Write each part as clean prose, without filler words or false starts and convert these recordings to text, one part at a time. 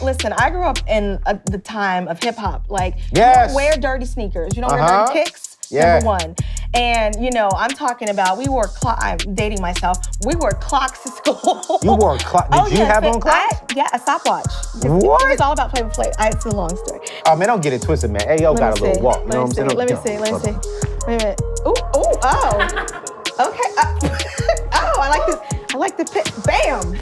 Listen, I grew up in the time of hip hop. Like, you Yes. don't wear dirty sneakers. You don't wear dirty kicks. Yeah. Number one. And, I'm talking about, I'm dating myself. We wore clocks to school. You wore clocks? Did you have on clocks? Yeah, a stopwatch. What? It was all about Flavor Flav. It's a long story. Oh, man, don't get it twisted, man. Ayo got a little walk. You know what I'm saying? Let me see. Wait a minute. Ooh, oh. Okay. Oh, I like this. I like the pit. Bam.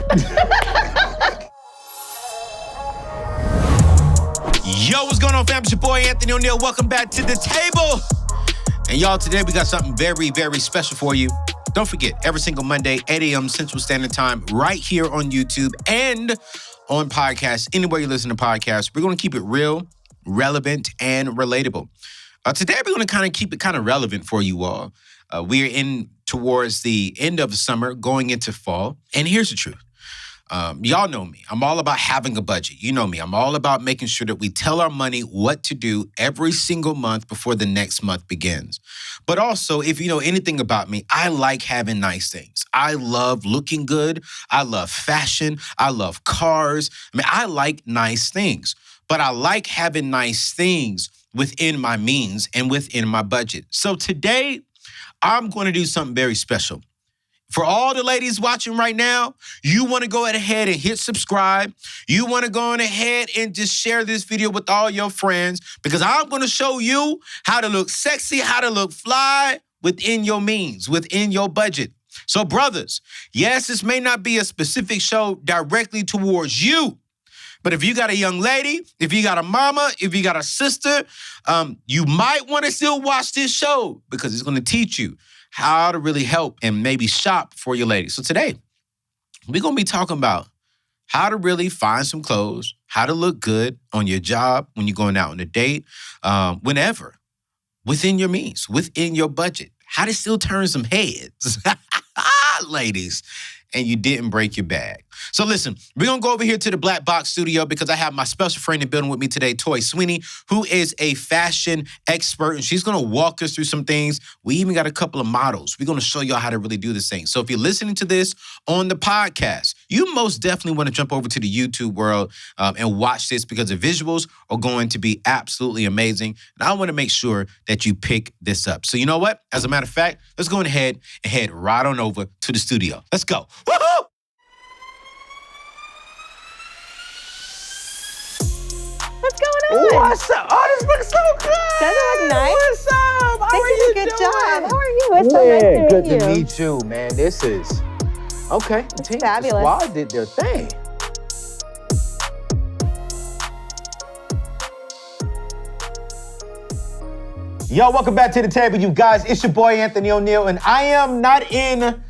Yo, what's going on, fam? It's your boy, Anthony O'Neal. Welcome back to the table. And y'all, today we got something very, very special for you. Don't forget, every single Monday, 8 a.m. Central Standard Time, right here on YouTube and on podcasts. Anywhere you listen to podcasts, we're going to keep it real, relevant, and relatable. Today, we're going to kind of keep it kind of relevant for you all. We're in towards the end of summer, going into fall. And here's the truth. Y'all know me. I'm all about having a budget. You know me. I'm all about making sure that we tell our money what to do every single month before the next month begins. But also, if you know anything about me, I like having nice things. I love looking good. I love fashion. I love cars. I like nice things. But I like having nice things within my means and within my budget. So today, I'm going to do something very special. For all the ladies watching right now, you want to go ahead and hit subscribe. You want to go on ahead and just share this video with all your friends because I'm going to show you how to look sexy, how to look fly within your means, within your budget. So brothers, yes, this may not be a specific show directly towards you, but if you got a young lady, if you got a mama, if you got a sister, you might want to still watch this show because it's going to teach you how to really help and maybe shop for your lady. So today, we're going to be talking about how to really find some clothes, how to look good on your job, when you're going out on a date, whenever, within your means, within your budget, how to still turn some heads, ladies, and you didn't break your bag. So listen, we're going to go over here to the Black Box Studio because I have my special friend in the building with me today, Toy Sweeney, who is a fashion expert, and she's going to walk us through some things. We even got a couple of models. We're going to show y'all how to really do this thing. So if you're listening to this on the podcast, you most definitely want to jump over to the YouTube world and watch this because the visuals are going to be absolutely amazing. And I want to make sure that you pick this up. So you know what? As a matter of fact, let's go ahead and head right on over to the studio. Let's go. Woohoo! What's going on? What's up? Oh, this looks so good. Doesn't it look nice? What's up? How Thanks are you for a good doing? job. How are you? It's so nice to meet Good you. to meet you, man. This is, okay. It's Team fabulous. Squad did their thing. Yo, welcome back to the table, you guys. It's your boy, Anthony O'Neal, and I am not in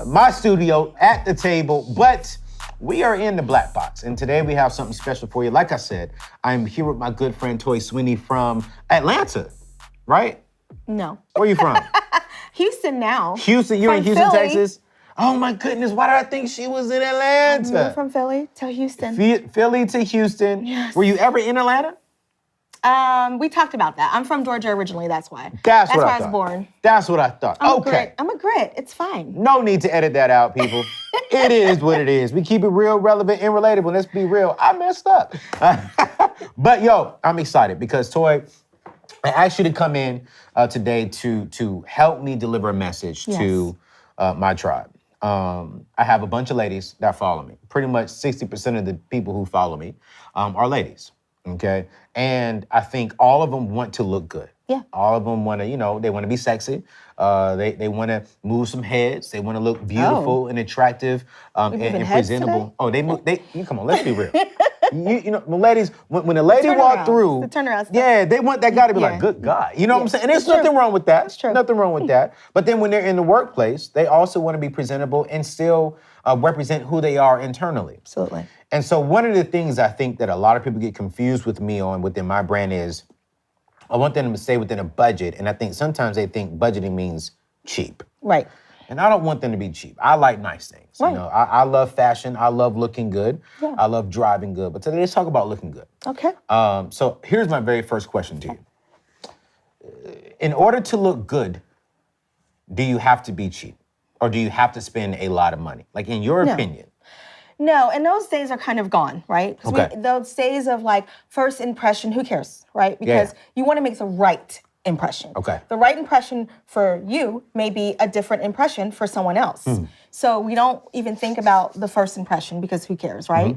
my studio at the table, but we are in the Black Box, and today we have something special for you. Like I said, I'm here with my good friend, Toy Sweeney from Atlanta, right? No. Where you from? Houston now. Houston, you're in From Houston, Philly. Texas? Oh my goodness, why did I think she was in I Atlanta? moved from Philly to Houston. Philly to Houston. Yes. Were you ever in Atlanta? We talked about that. I'm from Georgia originally, that's why. That's what where I I was thought. born. That's what I thought. I'm Okay. a grit. It's fine. No need to edit that out, people. It is what it is. We keep it real, relevant, and relatable. Let's be real. I messed up. But yo, I'm excited because Toy, I asked you to come in today to help me deliver a message to my tribe. I have a bunch of ladies that follow me. Pretty much 60% of the people who follow me are ladies, okay? And I think all of them want to look good. Yeah. All of them want to, they want to be sexy. They want to move some heads. They want to look beautiful and attractive and heads presentable. today? Oh, you come on, let's be real. When ladies, when a lady walk through, The turnaround stuff. yeah, they want that guy to be like, Yeah. good God. You know what I'm saying? And there's It's true. nothing wrong with that. It's true. Nothing wrong with that. But then when they're in the workplace, they also want to be presentable and still represent who they are internally. Absolutely. And so one of the things I think that a lot of people get confused with me on within my brand is I want them to stay within a budget. And I think sometimes they think budgeting means cheap. Right. And I don't want them to be cheap. I like nice things. Right. I love fashion. I love looking good. Yeah. I love driving good. But today, let's talk about looking good. Okay. So here's my very first question to you. In order to look good, do you have to be cheap? Or do you have to spend a lot of money? Like in your opinion? No, and those days are kind of gone, right? 'Cause Okay. those days of like first impression, who cares, right? Because you want to make the right impression. Okay. The right impression for you may be a different impression for someone else. So we don't even think about the first impression because who cares, right?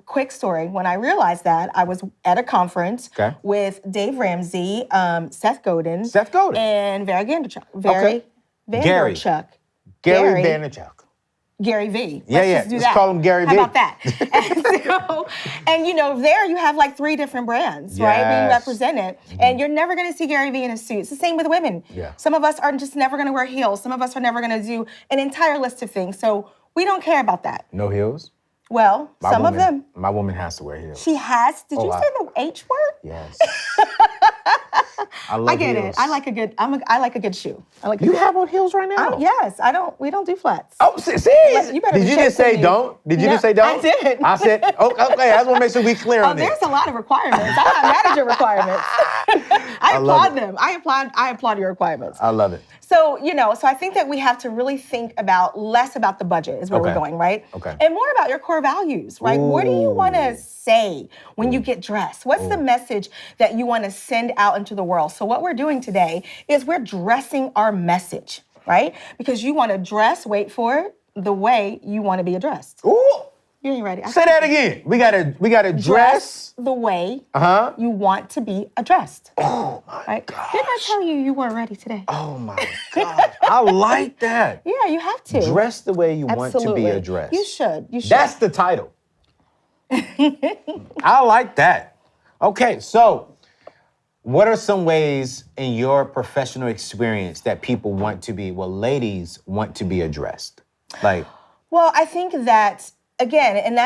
Quick story. When I realized that, I was at a conference with Dave Ramsey, Seth Godin, and Gary Vaynerchuk. Gary Vaynerchuk. Gary V. Let's call him Gary V. How about that? and there you have like 3 different brands, right, being represented. And you're never going to see Gary V in a suit. It's the same with women. Yeah. Some of us are just never going to wear heels. Some of us are never going to do an entire list of things. So we don't care about that. No heels? Well, some of them. My woman has to wear heels. She has? Did you say the H word? Yes. I love get heels. it. I like a good. I like a good shoe. You have on heels right now? Yes. We don't do flats. Oh, see? You better Did you just say don't? Did you just say don't? I did. I said, okay, I just want to make sure we clear on this. There's a lot of requirements. I have manager requirements. I applaud them. I applaud your requirements. I love it. So, so I think that we have to really think less about the budget is where we're going, right? Okay. And more about your core values, right? Ooh. What do you want to say when you get dressed? What's the message that you want to send out into the world? So what we're doing today is we're dressing our message, right? Because you want to dress, wait for it, the way you want to be addressed. Ooh. You ain't ready. Say that again. We gotta dress the way you want to be addressed. Oh my gosh. Didn't I tell you weren't ready today? Oh my gosh. I like that. Yeah, you have to. Dress the way you want to be addressed. You should. That's the title. I like that. Okay, so what are some ways in your professional experience that ladies want to be addressed? Well, I think that, again, and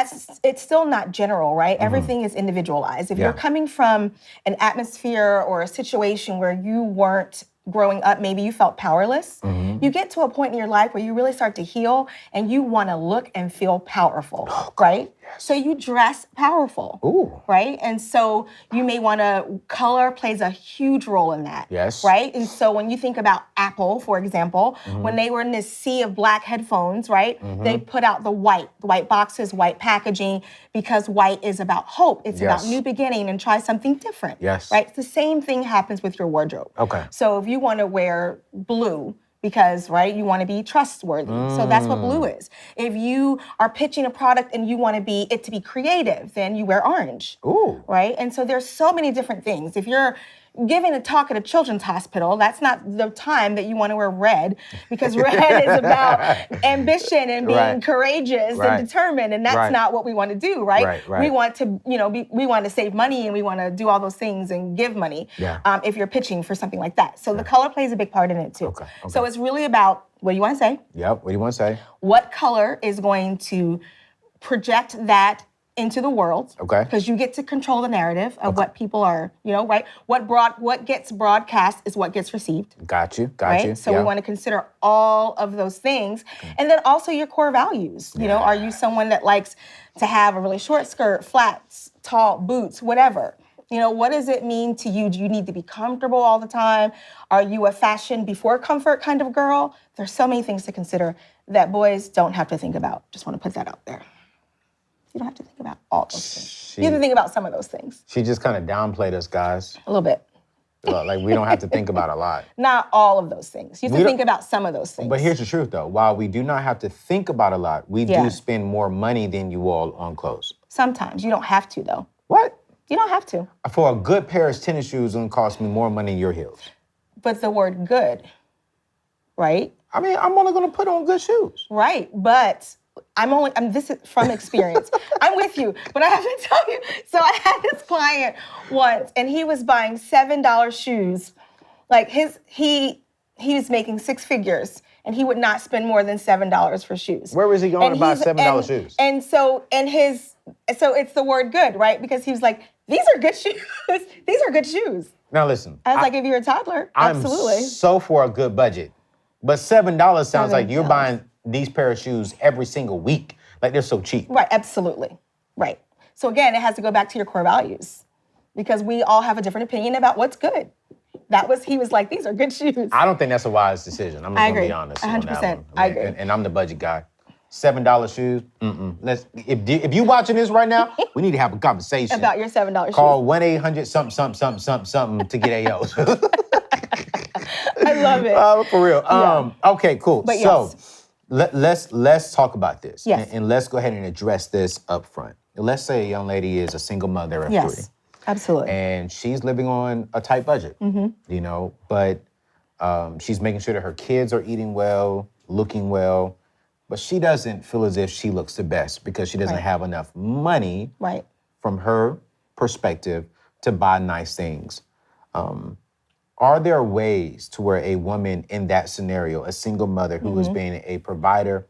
it's still not general, right? Everything is individualized. If you're coming from an atmosphere or a situation where you weren't growing up, maybe you felt powerless, you get to a point in your life where you really start to heal and you want to look and feel powerful, right? Yes. So you dress powerful, right? And so you may want to, color plays a huge role in that, right? And so when you think about Apple, for example, when they were in this sea of black headphones, right? They put out the white boxes, white packaging, because white is about hope. It's about new beginning and try something different, right? The same thing happens with your wardrobe. Okay. So if you want to wear blue, because, right, you want to be trustworthy. So that's what blue is. If you are pitching a product and you want it to be creative, then you wear orange. Ooh. Right? And so there's so many different things. If you're giving a talk at a children's hospital, that's not the time that you want to wear red, because red is about ambition and being courageous and determined, and that's not what we want to do, right? We want to, we want to save money and we want to do all those things and give money if you're pitching for something like that. So the color plays a big part in it too. Okay. So it's really about what do you want to say? Yep, what do you want to say? What color is going to project that into the world, because you get to control the narrative of what people are, right? What gets broadcast is what gets received. Got you. So we want to consider all of those things, and then also your core values. Are you someone that likes to have a really short skirt, flats, tall boots, whatever? What does it mean to you? Do you need to be comfortable all the time? Are you a fashion before comfort kind of girl? There's so many things to consider that boys don't have to think about. Just want to put that out there. You don't have to think about all those things. You have to think about some of those things. She just kind of downplayed us, guys. A little bit. Like, we don't have to think about a lot. Not all of those things. You have to think about some of those things. But here's the truth, though. While we do not have to think about a lot, we do spend more money than you all on clothes. Sometimes. You don't have to, though. What? You don't have to. For a good pair of tennis shoes, it's going to cost me more money than your heels. But the word good, right? I mean, I'm only going to put on good shoes. Right, but this is from experience. I'm with you, but I have to tell you. So I had this client once, and he was buying $7 shoes. Like he was making 6 figures, and he would not spend more than $7 for shoes. Where was he going to buy $7 shoes? And so it's the word good, right? Because he was like, these are good shoes. These are good shoes. Now listen. I was like, if you're a toddler, absolutely. I'm so for a good budget, but $7 sounds like you're buying these pair of shoes every single week. Like, they're so cheap. Right, absolutely. Right. So again, it has to go back to your core values, because we all have a different opinion about what's good. He was like, these are good shoes. I don't think that's a wise decision. I'm just going to be honest. 100%. I agree. And I'm the budget guy. $7 shoes. If you watching this right now, we need to have a conversation About your $7 Call shoes. 1-800-something to get AOs. I love it. For real. Okay, cool. But so yes. let's talk about this. Yes. And let's go ahead and address this up front. Let's say a young lady is a single mother of 3. Yes, absolutely. And she's living on a tight budget, you know, but she's making sure that her kids are eating well, looking well, but she doesn't feel as if she looks the best because she doesn't have enough money from her perspective to buy nice things. Are there ways to where a woman in that scenario, a single mother who is being a provider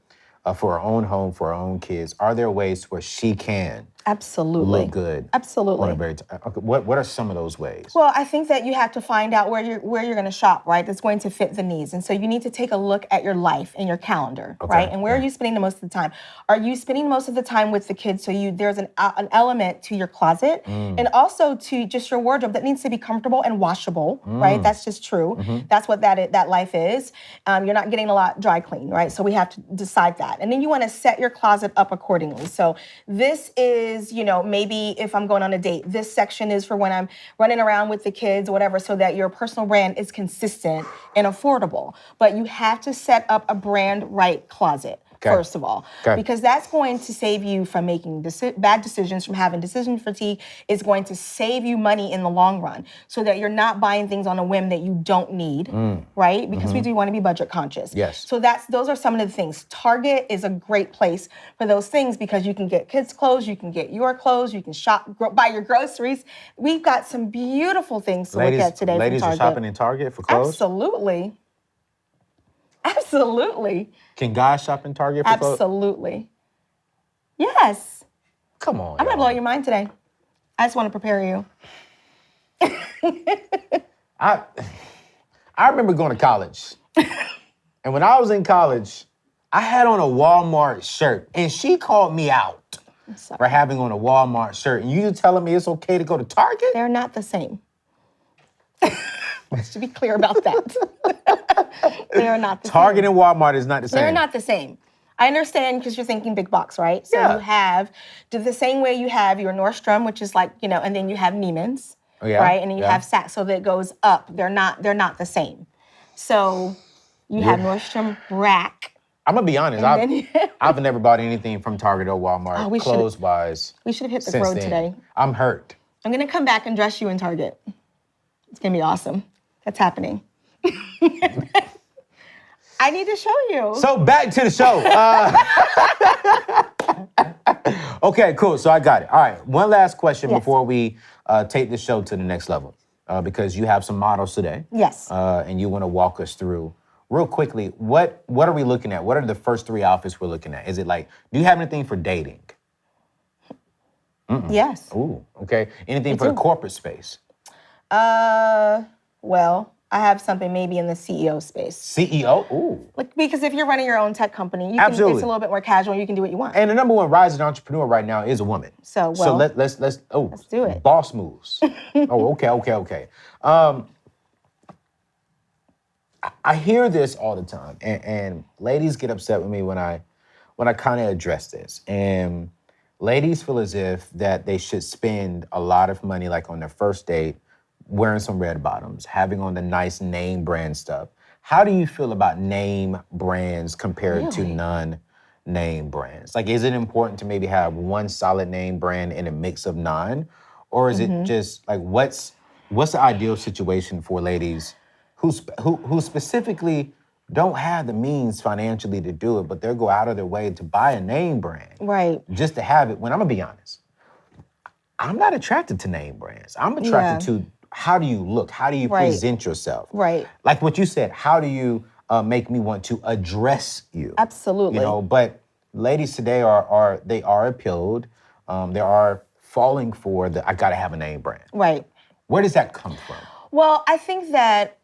for her own home, for her own kids, are there ways where she can Absolutely. look good? Absolutely. On a very okay, what are some of those ways? Well, I think that you have to find out where you're going to shop, right? That's going to fit the needs. And so you need to take a look at your life and your calendar, right? And where are you spending the most of the time? Are you spending most of the time with the kids? So there's an element to your closet and also to just your wardrobe that needs to be comfortable and washable, right? That's just true. That's what that life is. You're not getting a lot dry clean, right? So we have to decide that. And then you want to set your closet up accordingly. So this is, you know, maybe if I'm going on a date, this section is for when I'm running around with the kids or whatever, so that your personal brand is consistent and affordable. But you have to set up a brand right closet. First of all, because that's going to save you from making bad decisions, from having decision fatigue. It's going to save you money in the long run so that you're not buying things on a whim that you don't need, right? Because we do want to be budget conscious. Yes. So those are some of the things. Target is a great place for those things because you can get kids' clothes, you can get your clothes, you can shop, buy your groceries. We've got some beautiful things to look at today Ladies from are Target. shopping in Target for clothes? Absolutely. Absolutely. Can guys shop in Target for clothes? Absolutely. Yes. Come on. I'm going to blow your mind today. I just want to prepare you. I remember going to college. And when I was in college, I had on a Walmart shirt. And she called me out for having on a Walmart shirt. And you telling me it's okay to go to Target? They're not the same. Let's be clear about that. They are not the Target same. and Walmart is not the same. They're not the same. I understand because you're thinking big box, right? So you have, the same way you have your Nordstrom, which is like, you know, and then you have Neiman's, right? And then you have Saks, so that goes up. They're not the same. So you have Nordstrom Rack. I'm going to be honest. I've never bought anything from Target or Walmart, clothes-wise. We should have hit the road today. I'm hurt. I'm going to come back and dress you in Target. It's going to be awesome. That's happening. I need to show you. So back to the show. Okay, cool. So I got it. All right. One last question before we take the show to the next level, because you have some models today. Yes. And you want to walk us through real quickly. What are we looking at? What are the first 3 outfits we're looking at? Is it like, do you have anything for dating? Yes. Ooh. Okay. Anything for the corporate space? Well, I have something maybe in the CEO space. CEO? Ooh. Like, because if you're running your own tech company, it's a little bit more casual. You can do what you want. And the number one rising entrepreneur right now is a woman. So let's do it. Boss moves. Okay. I hear this all the time, and ladies get upset with me when I kind of address this. And ladies feel as if that they should spend a lot of money, like on their first date, wearing some red bottoms, having on the nice name brand stuff. How do you feel about name brands compared to non-name brands? Like, is it important to maybe have one solid name brand in a mix of none? Or is it just like, what's the ideal situation for ladies who specifically don't have the means financially to do it, but they'll go out of their way to buy a name brand. Right. Just to have it. When I'm gonna be honest, I'm not attracted to name brands. I'm attracted to how do you look? How do you present yourself? Right. Like what you said, how do you make me want to address you? Absolutely. You know, but ladies today are appealed. They are falling for I gotta have a name brand. Right. Where does that come from? Well, I think that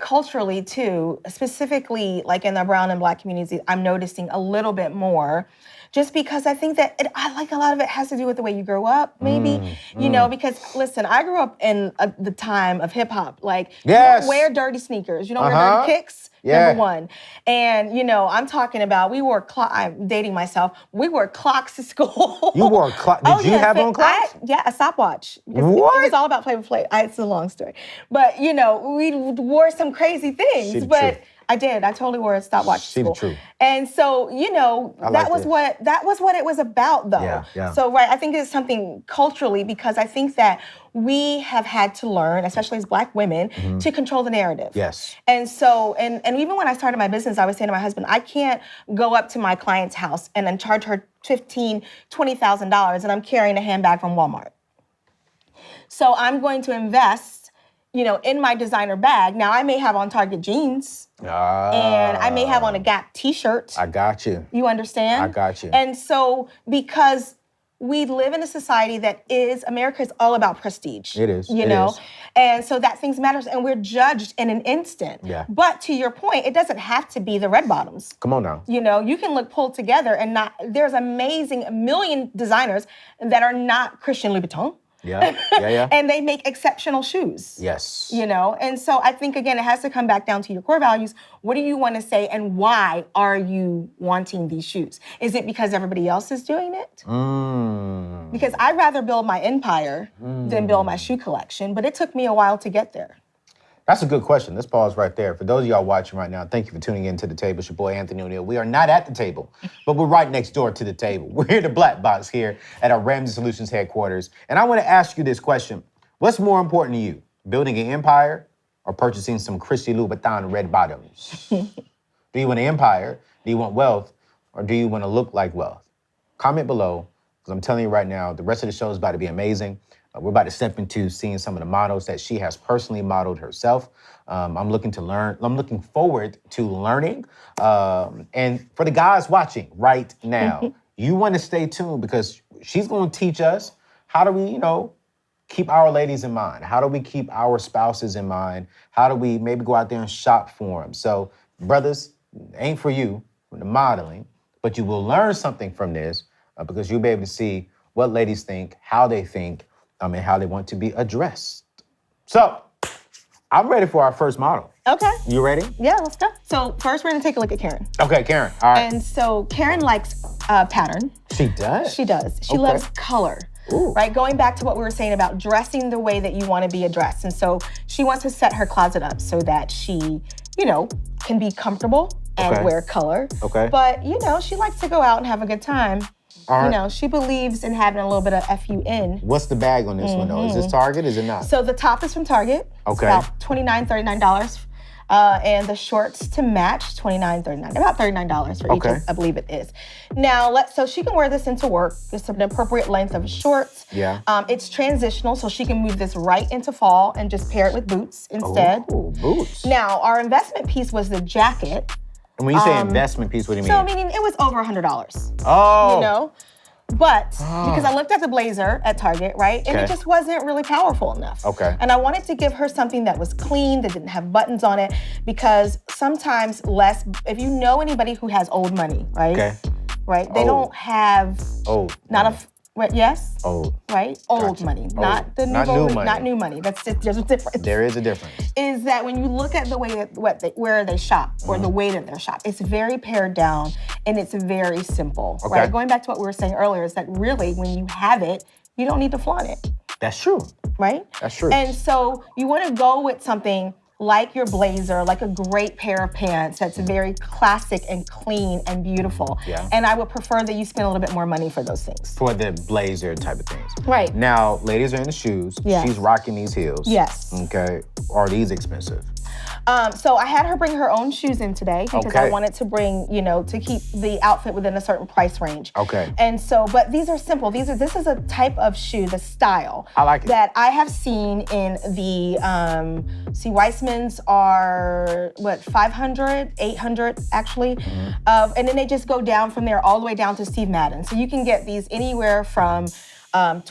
culturally too, specifically like in the brown and black communities, I'm noticing a little bit more. Just because I think that I like a lot of it has to do with the way you grow up, maybe. You know, because listen, I grew up in the time of hip hop. Like, you don't wear dirty sneakers. You don't wear dirty kicks. number one. And, I'm talking about, I'm dating myself, we wore clocks to school. You wore clocks? Did you have on clocks? A stopwatch. What? It was all about Flavor. It's a long story. But, we wore some crazy things. But I did. I totally wore a stopwatch to school. True. And so, that was what it was about, though. Yeah. So, right, I think it's something culturally, because I think that we have had to learn, especially as Black women, to control the narrative. Yes. And so, and even when I started my business, I was saying to my husband, I can't go up to my client's house and then charge her $15,000, $20,000, and I'm carrying a handbag from Walmart. So I'm going to invest in my designer bag. Now, I may have on Target jeans, and I may have on a Gap t-shirt. I got you. You understand? I got you. And so, because we live in a society that America is all about prestige. It is. Is. And so that things matters, and we're judged in an instant. Yeah. But to your point, it doesn't have to be the red bottoms. Come on now. You can look pulled together and there's amazing, a million designers that are not Christian Louboutin. Yeah. And they make exceptional shoes. Yes. And so I think, again, it has to come back down to your core values. What do you want to say, and why are you wanting these shoes? Is it because everybody else is doing it? Because I'd rather build my empire than build my shoe collection, but it took me a while to get there. That's a good question. Let's pause right there. For those of y'all watching right now, thank you for tuning in to the table. It's your boy, Anthony O'Neal. We are not at the table, but we're right next door to the table. We're here at the Black Box here at our Ramsey Solutions headquarters. And I want to ask you this question. What's more important to you, building an empire or purchasing some Christian Louboutin red bottoms? Do you want an empire? Do you want wealth? Or do you want to look like wealth? Comment below, because I'm telling you right now, the rest of the show is about to be amazing. We're about to step into seeing some of the models that she has personally modeled herself. I'm looking forward to learning. And for the guys watching right now, you want to stay tuned, because she's going to teach us how do we, keep our ladies in mind? How do we keep our spouses in mind? How do we maybe go out there and shop for them? So, brothers, ain't for you, for the modeling, but you will learn something from this, because you'll be able to see what ladies think, how they think, and how they want to be addressed. So, I'm ready for our first model. Okay. You ready? Yeah, let's go. So first, we're gonna take a look at Karen. Okay, Karen. All right. And so Karen likes pattern. She does? She does. She loves color. Ooh. Right? Going back to what we were saying about dressing the way that you want to be addressed. And so she wants to set her closet up so that she, can be comfortable and wear color. Okay. But, she likes to go out and have a good time. All right. She believes in having a little bit of FUN. What's the bag on this one, though? Is this Target? Is it not? So the top is from Target. Okay. It's about $29, $39. And the shorts to match, $29, $39. About $39 for each, I believe it is. Now, so she can wear this into work. It's an appropriate length of shorts. Yeah. It's transitional, so she can move this right into fall and just pair it with boots instead. Oh, boots. Now, our investment piece was the jacket. And when you say investment piece, what do you mean? So, meaning it was over $100. Oh. But because I looked at the blazer at Target, right? And it just wasn't really powerful enough. Okay. And I wanted to give her something that was clean, that didn't have buttons on it, because sometimes if you know anybody who has old money, right? Okay. Right? They don't have yes? Old. Right? Old money. Not the new money. Not new money. There's a difference. There is a difference. Is that when you look at the way where they shop, or the way that they're shopped, it's very pared down and it's very simple. Okay. Right? Going back to what we were saying earlier, is that really when you have it, you don't need to flaunt it. That's true. Right? That's true. And so you want to go with something like your blazer, like a great pair of pants that's very classic and clean and beautiful. Yeah. And I would prefer that you spend a little bit more money for those things. For the blazer type of things. Right. Now, ladies are in the shoes. Yes. She's rocking these heels. Yes. Okay. Are these expensive? So I had her bring her own shoes in today because I wanted to bring, to keep the outfit within a certain price range. Okay. And so, but these are simple. This is a type of shoe, the style. I like it. That I have seen in the, Weissman's are, 500, 800 actually. And then they just go down from there all the way down to Steve Madden. So you can get these anywhere from $20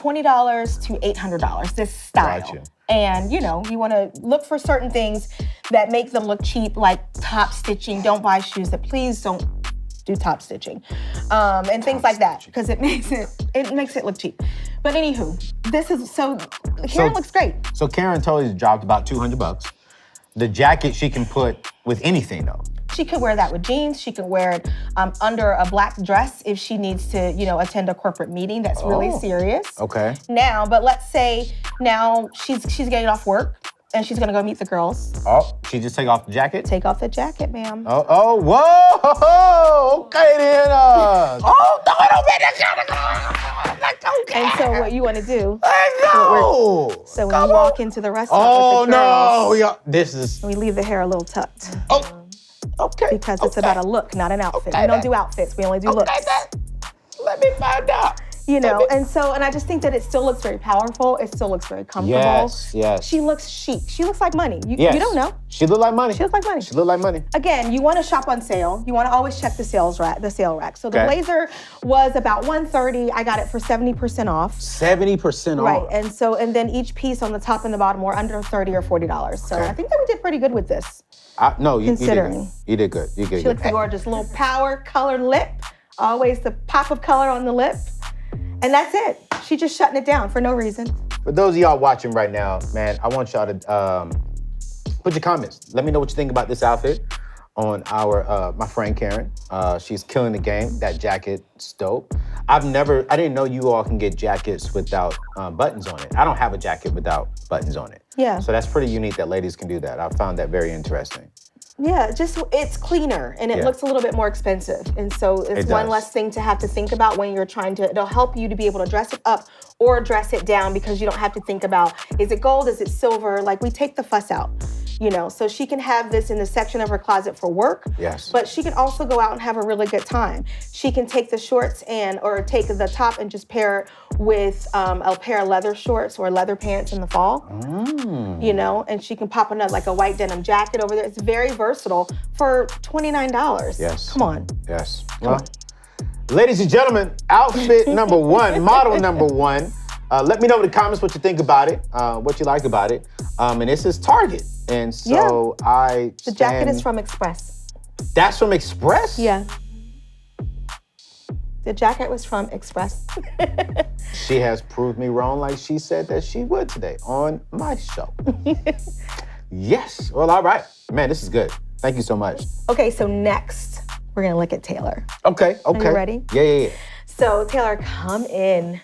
to $800, this style. Gotcha. And, you want to look for certain things that make them look cheap, like top stitching. Don't buy shoes that please don't do top stitching. And things like that, because it makes it look cheap. But anywho, Karen looks great. So Karen totally dropped about $200. The jacket she can put with anything though. She could wear that with jeans. She could wear it under a black dress if she needs to, attend a corporate meeting that's really serious. Okay. Now, but let's say now she's getting off work and she's gonna go meet the girls. Oh, she just take off the jacket? Take off the jacket, ma'am. Oh, whoa! Okay then. Throw it over And so what you want to do? Let's go. So when you walk into the restaurant with the girls, this is. we leave the hair a little tucked. Okay. Because it's about a look, not an outfit. We don't do outfits. We only do looks. Let me find out. And I just think that it still looks very powerful. It still looks very comfortable. Yes. She looks chic. She looks like money. You don't know. She look like money. She looks like money. She look like money. Again, you want to shop on sale. You want to always check the sale rack. So the blazer was about $130. I got it for 70% off. 70% off. Right, and then each piece on the top and the bottom were under $30 or $40. So I think that we did pretty good with this. No, you considering. You did good. You did good. She looks gorgeous. Little power colored lip. Always the pop of color on the lip. And that's it. She just shutting it down for no reason. For those of y'all watching right now, man, I want y'all to put your comments. Let me know what you think about this outfit on my friend Karen. She's killing the game. That jacket's dope. I didn't know you all can get jackets without buttons on it. I don't have a jacket without buttons on it. Yeah. So that's pretty unique that ladies can do that. I found that very interesting. Yeah, it's cleaner and it looks a little bit more expensive. And so it's one less thing to have to think about when you're it'll help you to be able to dress it up or dress it down because you don't have to think about, is it gold, is it silver? Like we take the fuss out, so she can have this in the section of her closet for work. Yes. But she can also go out and have a really good time. She can take the shorts or take the top and just pair it with a pair of leather shorts or leather pants in the fall. And she can pop another, like a white denim jacket over there. It's very versatile for $29. Yes. Come on. Yes. Well, ladies and gentlemen, outfit number one, model number one. Let me know in the comments what you think about it, what you like about it. And this is Target. And so The jacket is from Express. That's from Express? Yeah. The jacket was from Express. She has proved me wrong like she said that she would today on my show. Yes. Well, all right. Man, this is good. Thank you so much. Okay, so next, we're going to look at Taylor. Okay. Are you ready? Yeah. So, Taylor, come in.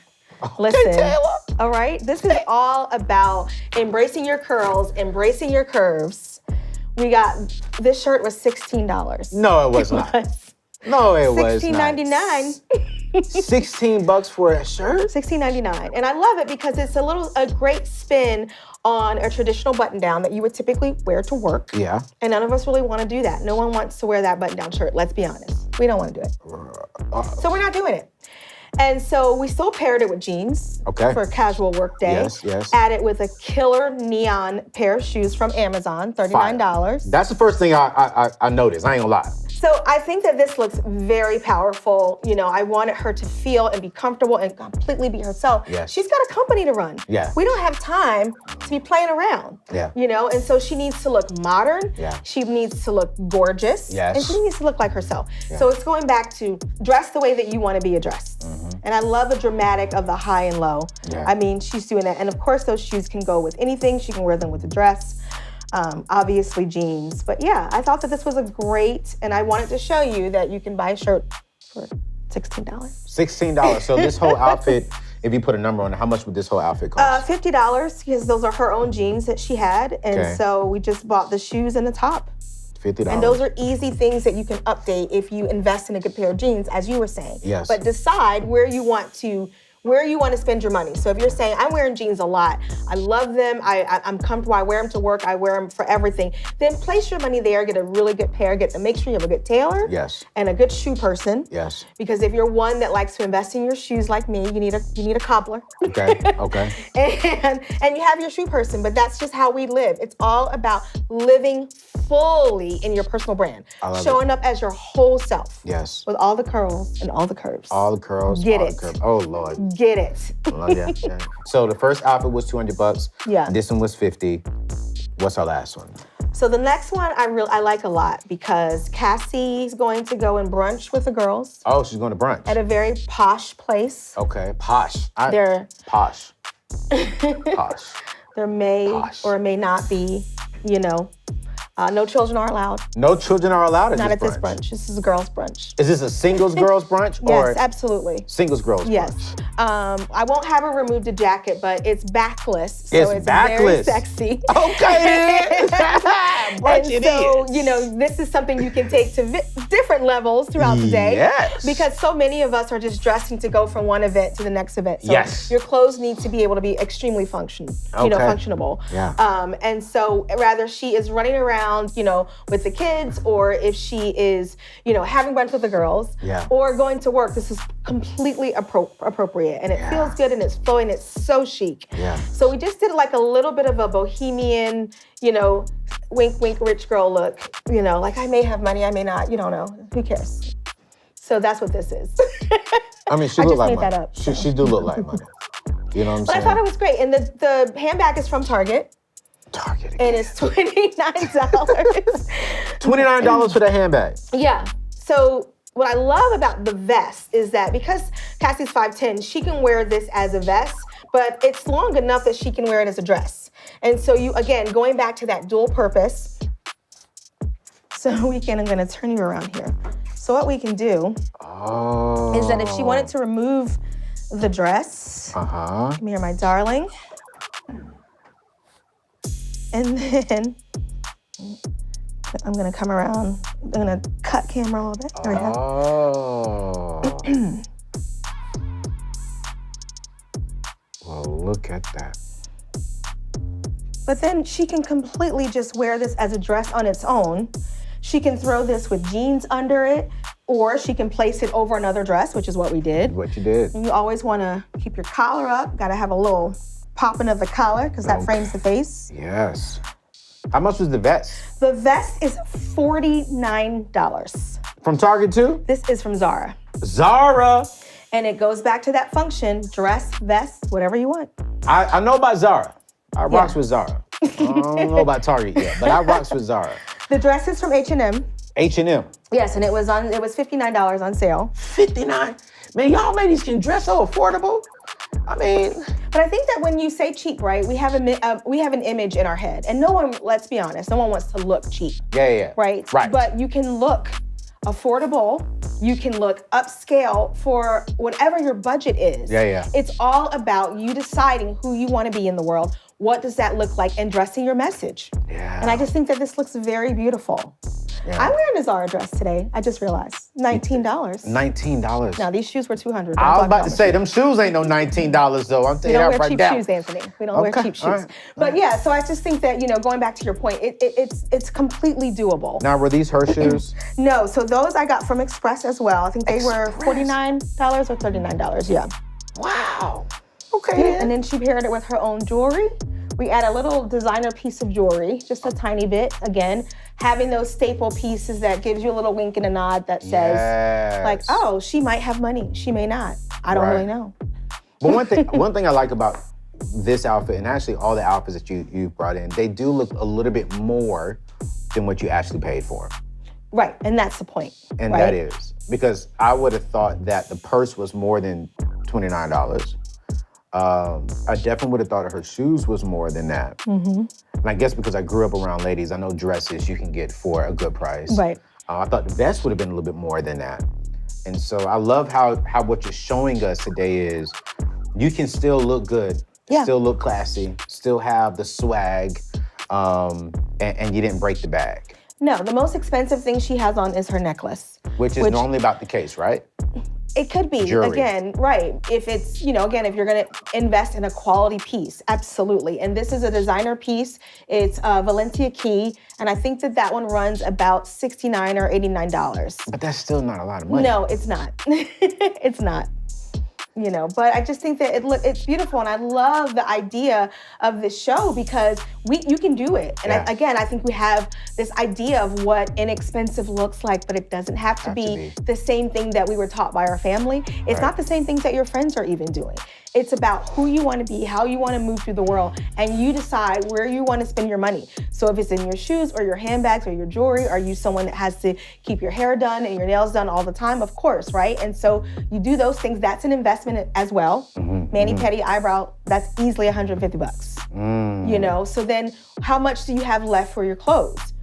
Listen, Taylor. All right? This is all about embracing your curls, embracing your curves. This shirt was $16. No, it was not. No, it was not. $16.99. $16 for a shirt? $16.99. And I love it because it's a great spin on a traditional button down that you would typically wear to work. Yeah. And none of us really want to do that. No one wants to wear that button down shirt, let's be honest. We don't want to do it. So we're not doing it. And so we still paired it with jeans for a casual work day. Yes. Added with a killer neon pair of shoes from Amazon, $39. Fire. That's the first thing I noticed. I ain't gonna lie. So I think that this looks very powerful. I wanted her to feel and be comfortable and completely be herself. Yes. She's got a company to run. Yeah. We don't have time to be playing around. Yeah. And so she needs to look modern. Yeah. She needs to look gorgeous. Yes. And she needs to look like herself. Yeah. So it's going back to dress the way that you want to be addressed. Mm-hmm. And I love the dramatic of the high and low. Yeah. I mean, she's doing that. And of course, those shoes can go with anything. She can wear them with a dress. Obviously jeans. But yeah, I thought that this was a great, and I wanted to show you that you can buy a shirt for $16. $16. So this whole outfit, if you put a number on it, how much would this whole outfit cost? $50 because those are her own jeans that she had. And so we just bought the shoes and the top. $50. And those are easy things that you can update if you invest in a good pair of jeans, as you were saying. Yes. But decide where you want to spend your money. So if you're saying, I'm wearing jeans a lot, I love them, I'm comfortable, I wear them to work, I wear them for everything, then place your money there, get a really good pair, make sure you have a good tailor. Yes. And a good shoe person. Yes. Because if you're one that likes to invest in your shoes like me, you need a cobbler. Okay. And you have your shoe person, but that's just how we live. It's all about living fully in your personal brand. Showing up as your whole self. Yes. With all the curls and all the curves. All the curls. Get all it. The curves. Oh, Lord. Get it. Yeah. So the first outfit was $200. Yeah. This one was $50. What's our last one? So the next one I like a lot because Cassie's going to go and brunch with the girls. Oh, she's going to brunch. At a very posh place. Okay, posh. They're posh. Posh. There may or may not be, No children are allowed. No children are allowed at Not this at this brunch. This is a girls' brunch. Is this a singles girls brunch? Yes, or absolutely. Singles girls Yes. brunch? I won't have her remove the jacket, but it's backless. So It's it's backless. very sexy. Okay, it is. Brunch And it so, is. you know, this is something you can take to different levels throughout the day. Yes. Because so many of us are just dressing to go from one event to the next event. So Yes. your clothes need to be able to be extremely functionable. Yeah. And so rather she is running around, you know, with the kids, or if she is, you know, having brunch with the girls, Yeah. or going to work, this is completely appropriate. And it feels good and it's flowing, it's so chic. Yeah. So we just did like a little bit of a bohemian, you know, wink, wink, rich girl look. You know, like I may have money, I may not, you don't know. Who cares? So that's what this is. I mean, she I look just like made money. that up, so. She do look like money. You know what I'm But saying? I thought it was great. And the handbag is from Target. Target And again. it's $29. $29 for that handbag. Yeah. So what I love about the vest is that because Cassie's 5'10", she can wear this as a vest, but it's long enough that she can wear it as a dress. And so you, again, going back to that dual purpose. So I'm gonna turn you around here. So what we can do is that if she wanted to remove the dress, come here, my darling. And then I'm gonna come around. I'm gonna cut camera a little bit. There we go. Well, look at that. But then she can completely just wear this as a dress on its own. She can throw this with jeans under it, or she can place it over another dress, which is what we did. What you did. And you always wanna keep your collar up. Gotta have a little popping of the collar, because that frames the face. Yes. How much was the vest? The vest is $49. From Target too? This is from Zara. Zara. And it goes back to that function, dress, vest, whatever you want. I know about Zara. I rocks with Zara. I don't know about Target yet, but I rocks with Zara. The dress is from H&M. H&M. Yes, and it was $59 on sale. 59. Man, y'all ladies can dress so affordable. I mean, But I think that when you say cheap, right, we have an image in our head. And no one, let's be honest, no one wants to look cheap. yeah. Right? Right. But you can look affordable, you can look upscale for whatever your budget is. Yeah. It's all about you deciding who you want to be in the world. What does that look like? And dressing your message. Yeah. And I just think that this looks very beautiful. Yeah. I'm wearing a Zara dress today. I just realized. $19. $19. Now, these shoes were $200. I was about to say, them shoes ain't no $19 though. I'm We telling you don't that wear right cheap now. shoes, Anthony. We don't wear Okay, cheap shoes. all right, But yeah, so I just think that, you know, going back to your point, it's completely doable. Now, were these her shoes? No, so those I got from Express as well. I think they were $49 or $39, yeah. Wow. Okay. And then she paired it with her own jewelry. We add a little designer piece of jewelry, just a tiny bit. Again, having those staple pieces that gives you a little wink and a nod that says, Yes. like, oh, she might have money, she may not. I don't Right. really know. But one thing I like about this outfit, and actually all the outfits that you brought in, they do look a little bit more than what you actually paid for. Right, and that's the point. And right? that is, because I would have thought that the purse was more than $29. I definitely would have thought that her shoes was more than that. Mm-hmm. And I guess because I grew up around ladies, I know dresses you can get for a good price. Right. I thought the vest would have been a little bit more than that. And so I love how what you're showing us today is you can still look good, still look classy, still have the swag, and you didn't break the bag. No, the most expensive thing she has on is her necklace. Which is normally about the case, right? It could be, Jewelry. again, right. If it's, you know, again, if you're gonna invest in a quality piece, absolutely. And this is a designer piece. It's Valencia Key, and I think that one runs about $69 or $89. But that's still not a lot of money. No, it's not. It's not. You know, but I just think that it's beautiful, and I love the idea of this show because you can do it. And Yeah. I think we have this idea of what inexpensive looks like, but it doesn't have to be the same thing that we were taught by our family. It's not the same things that your friends are even doing. It's about who you want to be, how you want to move through the world, and you decide where you want to spend your money. So if it's in your shoes or your handbags or your jewelry, are you someone that has to keep your hair done and your nails done all the time? Of course, right? And so you do those things. That's an investment as well. Mani-pedi, eyebrow, that's easily $150. You know, so then how much do you have left for your clothes?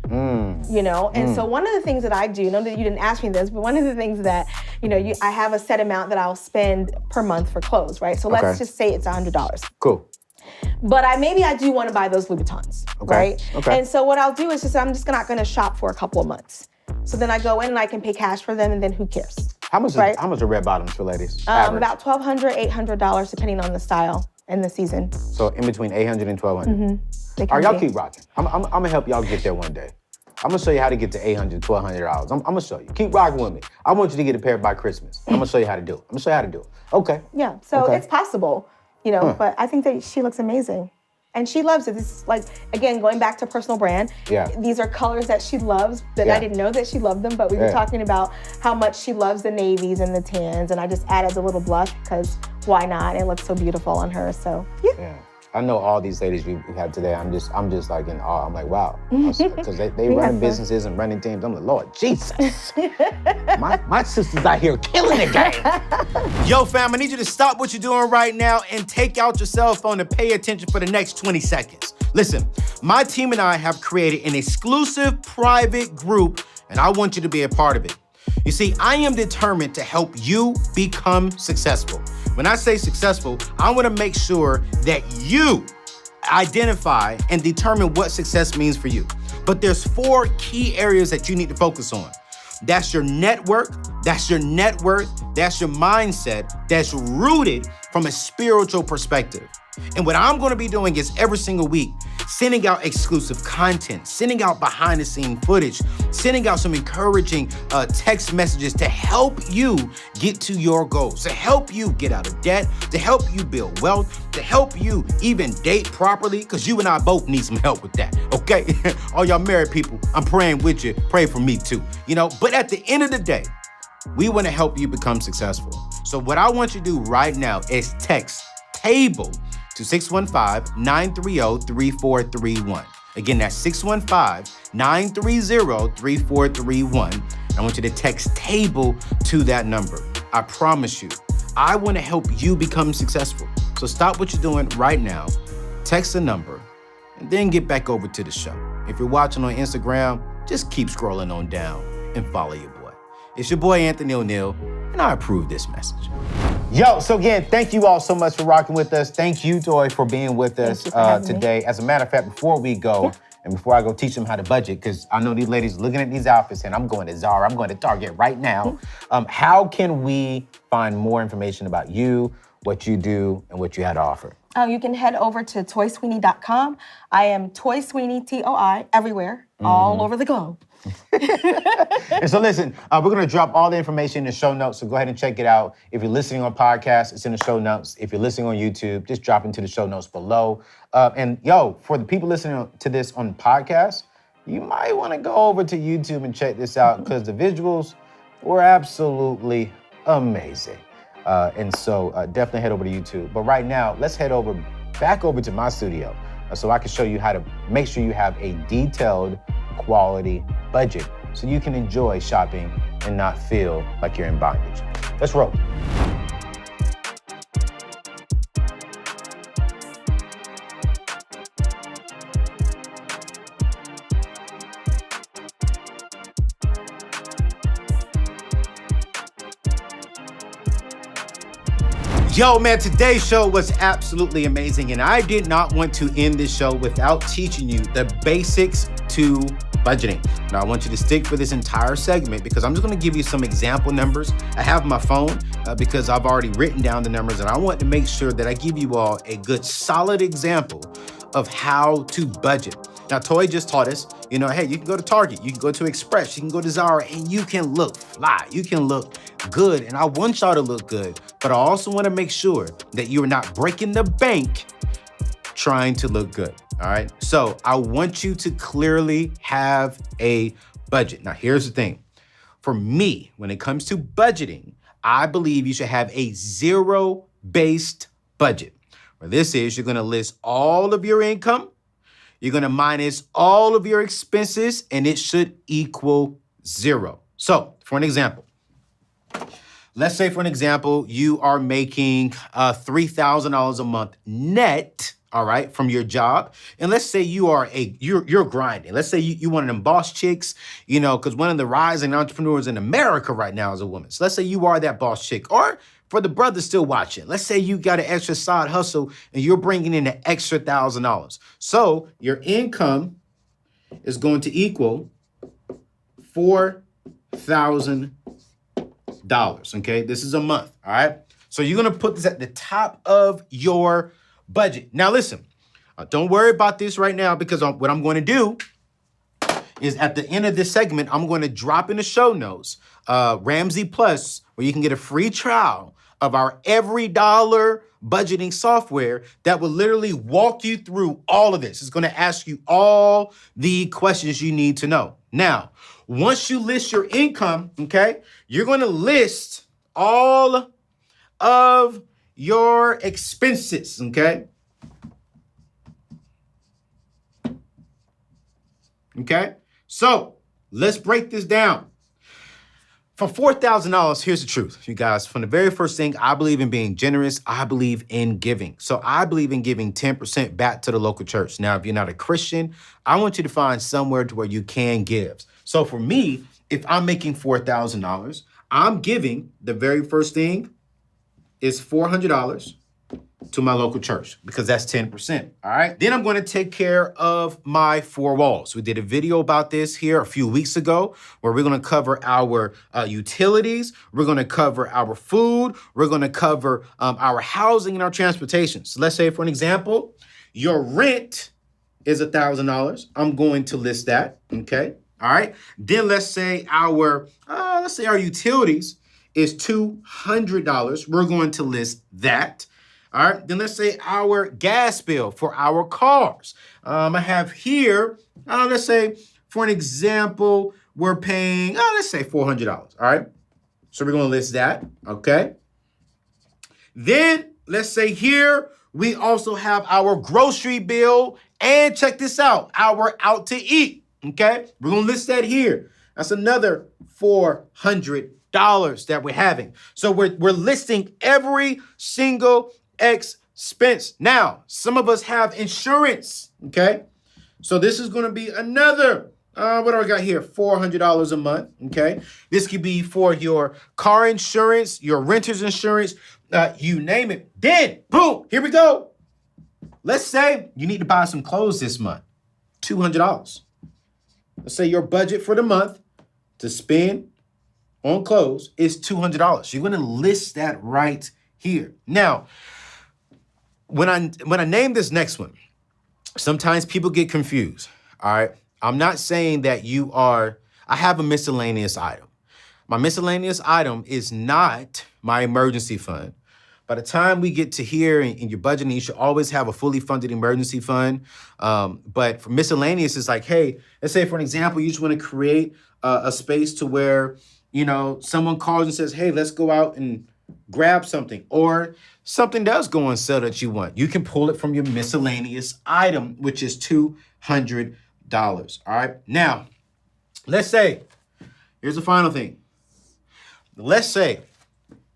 you know? And so one of the things that I do, know that you didn't ask me this, but one of the things that, I have a set amount that I'll spend per month for clothes, right? So let's just say it's $100. Cool. But maybe I do want to buy those Louboutins, right? Okay. And so what I'll do is I'm just not going to shop for a couple of months. So then I go in and I can pay cash for them, and then who cares? How much are red bottoms for ladies? About $1,200, $800, depending on the style and the season. So in between $800 and $1,200. All right, y'all keep rocking. I'm gonna help y'all get there one day. I'm gonna show you how to get to $800, $1,200. I'm gonna show you. Keep rocking with me. I want you to get a pair by Christmas. I'm gonna show you how to do it. Okay. Yeah, so it's possible, but I think that she looks amazing. And she loves it. This is like, again, going back to personal brand. Yeah. These are colors that she loves that I didn't know that she loved them, but we were talking about how much she loves the navies and the tans, and I just added the little blush because why not? It looks so beautiful on her, so yeah. I know all these ladies we have today. I'm just like in awe. I'm like, wow, because they run businesses and running teams. I'm like, Lord Jesus, my sister's out here killing the game. Yo, fam, I need you to stop what you're doing right now and take out your cell phone and pay attention for the next 20 seconds. Listen, my team and I have created an exclusive private group, and I want you to be a part of it. You see, I am determined to help you become successful. When I say successful, I want to make sure that you identify and determine what success means for you. But there's 4 key areas that you need to focus on. That's your network, that's your net worth, that's your mindset that's rooted from a spiritual perspective. And what I'm gonna be doing is every single week, sending out exclusive content, sending out behind the scene footage, sending out some encouraging text messages to help you get to your goals, to help you get out of debt, to help you build wealth, to help you even date properly, because you and I both need some help with that, okay? All y'all married people, I'm praying with you, pray for me too, But at the end of the day, we wanna help you become successful. So what I want you to do right now is text TABLE to 615-930-3431. Again, that's 615-930-3431. I want you to text TABLE to that number. I promise you, I want to help you become successful. So stop what you're doing right now, text the number, and then get back over to the show. If you're watching on Instagram, just keep scrolling on down and follow your boy. It's your boy, Anthony O'Neal, and I approve this message. Yo, so again, thank you all so much for rocking with us. Thank you, Toy, for being with us today. As a matter of fact, before we go, and before I go teach them how to budget, because I know these ladies looking at these outfits and I'm going to Zara, I'm going to Target right now. How can we find more information about you, what you do, and what you had to offer? You can head over to toysweeney.com. I am Toy Sweeney, T-O-I, everywhere, all over the globe. And so listen, we're going to drop all the information in the show notes, so go ahead and check it out. If you're listening on podcast, it's in the show notes. If you're listening on YouTube, just drop into the show notes below. And for the people listening to this on podcast, you might want to go over to YouTube and check this out because the visuals were absolutely amazing. And so definitely head over to YouTube. But right now, let's head back over to my studio so I can show you how to make sure you have a detailed quality budget so you can enjoy shopping and not feel like you're in bondage. Let's roll. Yo, man, today's show was absolutely amazing, and I did not want to end this show without teaching you the basics to budgeting. Now, I want you to stick for this entire segment because I'm just gonna give you some example numbers. I have my phone because I've already written down the numbers, and I want to make sure that I give you all a good, solid example of how to budget. Now, Toy just taught us, hey, you can go to Target, you can go to Express, you can go to Zara, and you can look fly, you can look good, and I want y'all to look good, but I also want to make sure that you are not breaking the bank trying to look good, all right? So I want you to clearly have a budget. Now, here's the thing. For me, when it comes to budgeting, I believe you should have a zero-based budget. What this is, you're going to list all of your income, you're going to minus all of your expenses, and it should equal zero. So, for an example, let's say, for an example, you are making $3,000 a month net, all right, from your job. And let's say you're grinding. Let's say you one of them boss chicks, you know, because one of the rising entrepreneurs in America right now is a woman. So let's say you are that boss chick. Or for the brothers still watching, let's say you got an extra side hustle and you're bringing in an extra $1,000. So your income is going to equal $4,000. Okay, this is a month. All right. So you're gonna put this at the top of your budget. Now listen, don't worry about this right now because what I'm going to do is at the end of this segment, I'm going to drop in the show notes Ramsey Plus, where you can get a free trial of our every dollar budgeting software that will literally walk you through all of this. It's going to ask you all the questions you need to know. Now, once you list your income, okay, you're going to list all of your expenses, okay? Okay, so let's break this down. For $4,000, here's the truth, you guys. From the very first thing, I believe in being generous. I believe in giving. So I believe in giving 10% back to the local church. Now, if you're not a Christian, I want you to find somewhere to where you can give. So for me, if I'm making $4,000, I'm giving the very first thing is $400 to my local church because that's 10%. All right. Then I'm going to take care of my four walls. We did a video about this here a few weeks ago where we're going to cover our utilities. We're going to cover our food. We're going to cover our housing and our transportation. So let's say, for an example, your rent is $1,000. I'm going to list that. OK. All right. Then let's say our utilities is $200. We're going to list that. All right, then let's say our gas bill for our cars. I have here, let's say, for an example, we're paying, let's say $400, all right? So we're going to list that, okay? Then let's say here, we also have our grocery bill, and check this out, our out to eat, okay? We're going to list that here. That's another $400 that we're having. So we're listing every single expense. Now, some of us have insurance, okay? So this is going to be another, what do I got here? $400 a month, okay? This could be for your car insurance, your renter's insurance, you name it. Then, boom, here we go. Let's say you need to buy some clothes this month, $200. Let's say your budget for the month to spend on clothes is $200. You're going to list that right here. Now, when I name this next one, sometimes people get confused, all right? I'm not saying that I have a miscellaneous item. My miscellaneous item is not my emergency fund. By the time we get to here in your budgeting, you should always have a fully funded emergency fund. But for miscellaneous, it's like, hey, let's say for an example, you just want to create a space to where, you know, someone calls and says, hey, let's go out and grab something, or something does go on sale that you want. You can pull it from your miscellaneous item, which is $200. All right. Now, let's say, here's the final thing. Let's say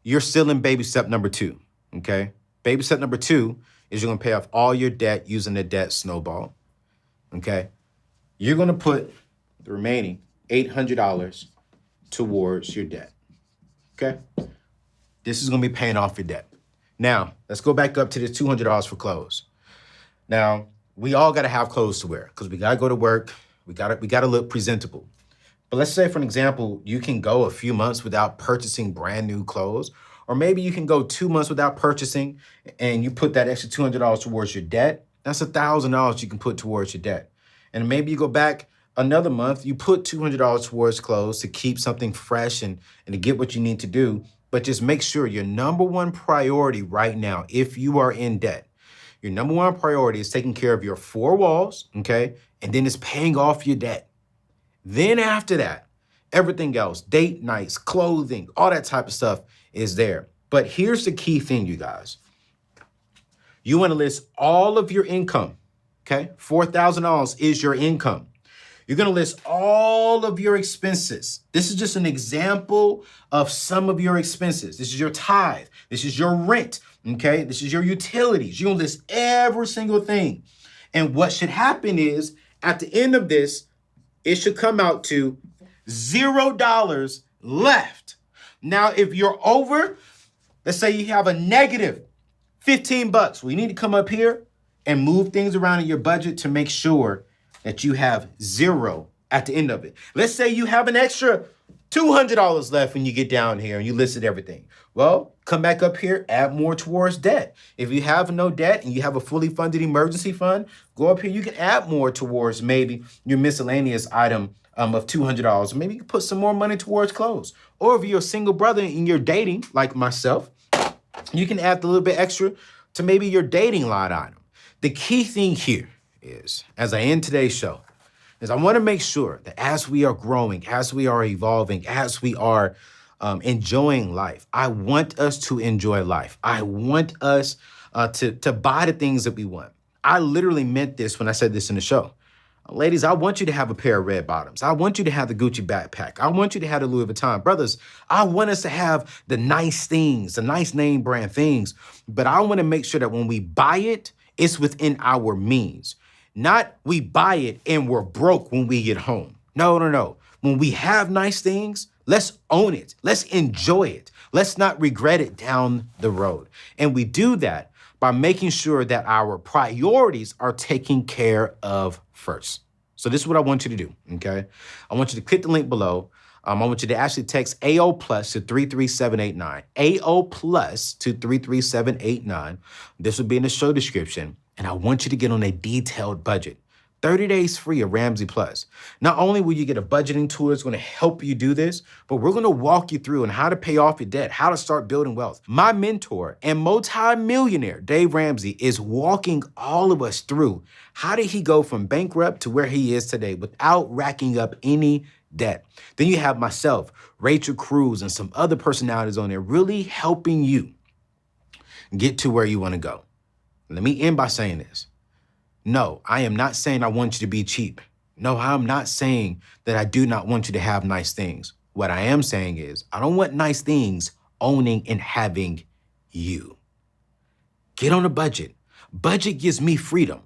you're still in baby step number 2. Okay. Baby step number 2 is you're going to pay off all your debt using the debt snowball. Okay. You're going to put the remaining $800 towards your debt. Okay. This is going to be paying off your debt. Now, let's go back up to the $200 for clothes. Now, we all got to have clothes to wear because we got to go to work. We got to look presentable. But let's say, for an example, you can go a few months without purchasing brand new clothes, or maybe you can go 2 months without purchasing and you put that extra $200 towards your debt. That's $1,000 you can put towards your debt. And maybe you go back another month, you put $200 towards clothes to keep something fresh and to get what you need to do. But just make sure your number one priority right now, if you are in debt, your number one priority is taking care of your 4 walls, okay? And then it's paying off your debt. Then after that, everything else, date nights, clothing, all that type of stuff is there. But here's the key thing, you guys. You want to list all of your income, okay? $4,000 is your income. You're going to list all of your expenses. This is just an example of some of your expenses. This is your tithe. This is your rent. Okay, this is your utilities. You're gonna list every single thing. And what should happen is at the end of this, it should come out to $0 left. Now, if you're over, let's say you have a negative $15, we need to come up here and move things around in your budget to make sure that you have zero at the end of it. Let's say you have an extra $200 left when you get down here and you listed everything. Well, come back up here, add more towards debt. If you have no debt and you have a fully funded emergency fund, go up here, you can add more towards maybe your miscellaneous item of $200. Maybe you can put some more money towards clothes. Or if you're a single brother and you're dating, like myself, you can add a little bit extra to maybe your dating line item. The key thing here is, as I end today's show, is I want to make sure that as we are growing, as we are evolving, as we are enjoying life, I want us to enjoy life. I want us to buy the things that we want. I literally meant this when I said this in the show. Ladies, I want you to have a pair of red bottoms. I want you to have the Gucci backpack. I want you to have the Louis Vuitton. Brothers, I want us to have the nice things, the nice name brand things, but I want to make sure that when we buy it, it's within our means. Not we buy it and we're broke when we get home. No. When we have nice things, let's own it. Let's enjoy it. Let's not regret it down the road. And we do that by making sure that our priorities are taken care of first. So this is what I want you to do, okay? I want you to click the link below. I want you to actually text AO Plus to 33789. AO Plus to 33789. This will be in the show description. And I want you to get on a detailed budget. 30 days free of Ramsey Plus. Not only will you get a budgeting tool that's going to help you do this, but we're going to walk you through on how to pay off your debt, how to start building wealth. My mentor and multi-millionaire, Dave Ramsey, is walking all of us through how did he go from bankrupt to where he is today without racking up any debt. Then you have myself, Rachel Cruz, and some other personalities on there really helping you get to where you want to go. Let me end by saying this. No, I am not saying I want you to be cheap. No, I'm not saying that I do not want you to have nice things. What I am saying is I don't want nice things owning and having you. Get on a budget. Budget gives me freedom.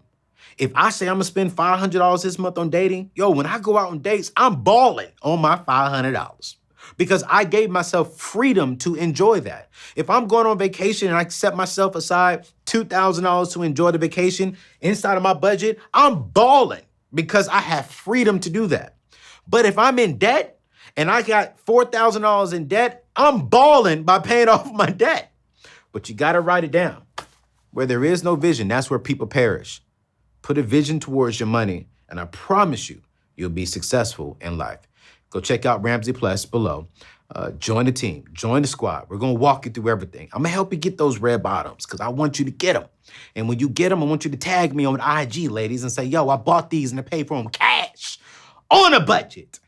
If I say I'm gonna spend $500 this month on dating, when I go out on dates, I'm balling on my $500. Because I gave myself freedom to enjoy that. If I'm going on vacation and I set myself aside $2,000 to enjoy the vacation inside of my budget, I'm balling because I have freedom to do that. But if I'm in debt and I got $4,000 in debt, I'm balling by paying off my debt. But you gotta write it down. Where there is no vision, that's where people perish. Put a vision towards your money, and I promise you, you'll be successful in life. Go check out Ramsey Plus below. Join the team. Join the squad. We're going to walk you through everything. I'm going to help you get those red bottoms because I want you to get them. And when you get them, I want you to tag me on IG, ladies, and say, I bought these and I paid for them cash on a budget.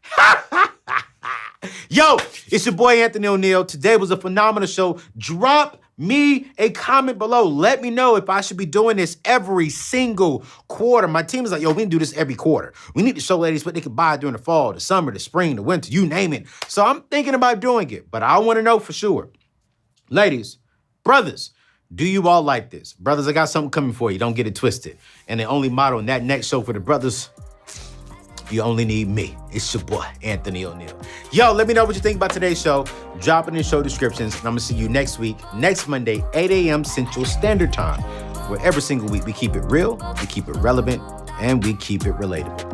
It's your boy, Anthony O'Neal. Today was a phenomenal show. Drop me a comment below. Let me know if I should be doing this every single quarter. My team is like, we need to do this every quarter. We need to show ladies what they can buy during the fall, the summer, the spring, the winter, you name it. So I'm thinking about doing it, but I want to know for sure. Ladies, brothers, do you all like this? Brothers, I got something coming for you. Don't get it twisted. And the only motto in that next show for the brothers, you only need me. It's your boy, Anthony O'Neal. Let me know what you think about today's show. Drop it in the show descriptions. And I'm going to see you next week, next Monday, 8 a.m. Central Standard Time, where every single week we keep it real, we keep it relevant, and we keep it relatable.